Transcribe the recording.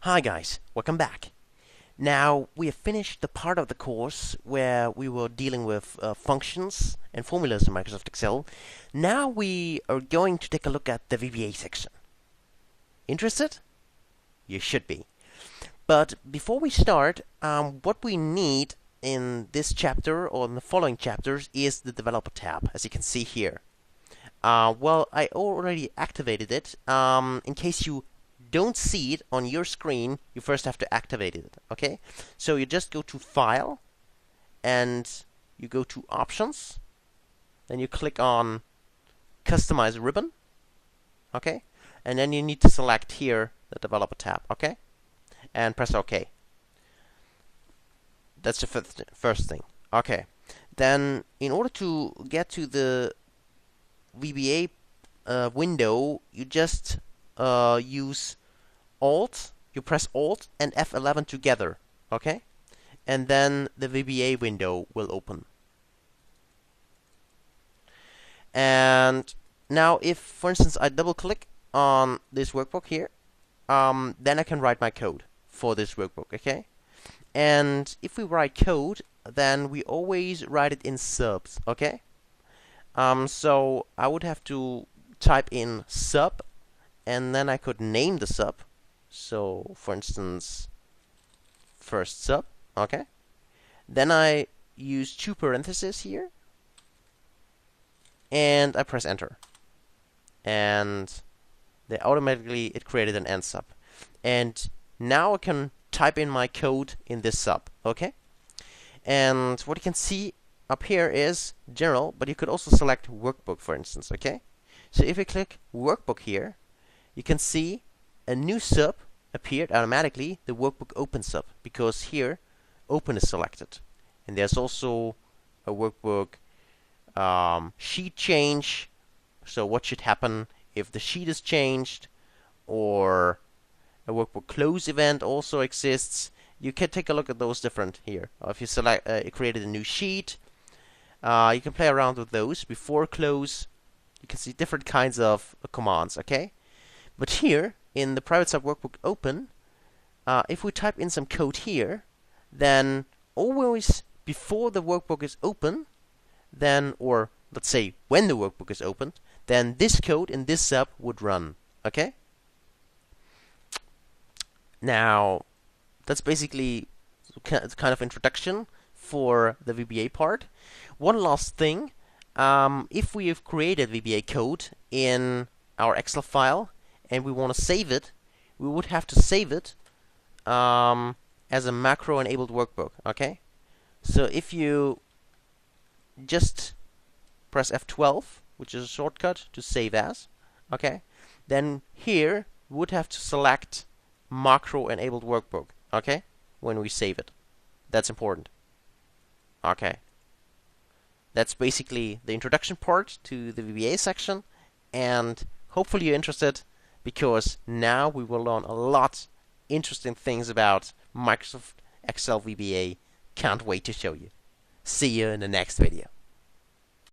Hi guys, welcome back. Now we have finished the part of the course where we were dealing with functions and formulas in Microsoft Excel. Now we are going to take a look at the VBA section. Interested? You should be. But before we start, what we need in this chapter or in the following chapters is the Developer tab, as you can see here. Well, I already activated it. In case you don't see it on your screen, you first have to activate it, okay? So you just go to File, and you go to Options, then you click on Customize Ribbon, okay? And then you need to select here the Developer tab, okay? And press OK. That's the first thing. Okay. Then, in order to get to the VBA window, you just use Alt, you press Alt and F11 together, okay? And then the VBA window will open. And now if, for instance, I double click on this workbook here, then I can write my code for this workbook, okay? And if we write code, then we always write it in subs, okay? So I would have to type in sub, and then I could name the sub. So, for instance, first sub, okay? Then I use two parentheses here, and I press enter. And then automatically it created an end sub. And now I can type in my code in this sub, okay? And what you can see up here is general, but you could also select workbook, for instance, okay? So if we click workbook here, you can see a new sub appeared automatically, the workbook open sub, because here open is selected. And there's also a workbook sheet change, so what should happen if the sheet is changed, or a workbook close event also exists. You can take a look at those different here. If you select, created a new sheet, you can play around with those. Before close, you can see different kinds of commands, okay? But here, in the private sub workbook open, if we type in some code here, then always before the workbook is open, then, or let's say when the workbook is opened, then this code in this sub would run, okay? Now, that's basically kind of introduction for the VBA part. One last thing, if we have created VBA code in our Excel file and we want to save it, we would have to save it as a macro-enabled workbook, okay? So if you just press F12, which is a shortcut to save as, okay, then here we would have to select macro-enabled workbook, okay, when we save it. That's important. Okay. That's basically the introduction part to the VBA section, and hopefully you're interested, because now we will learn a lot interesting things about Microsoft Excel VBA. Can't wait to show you. See you in the next video.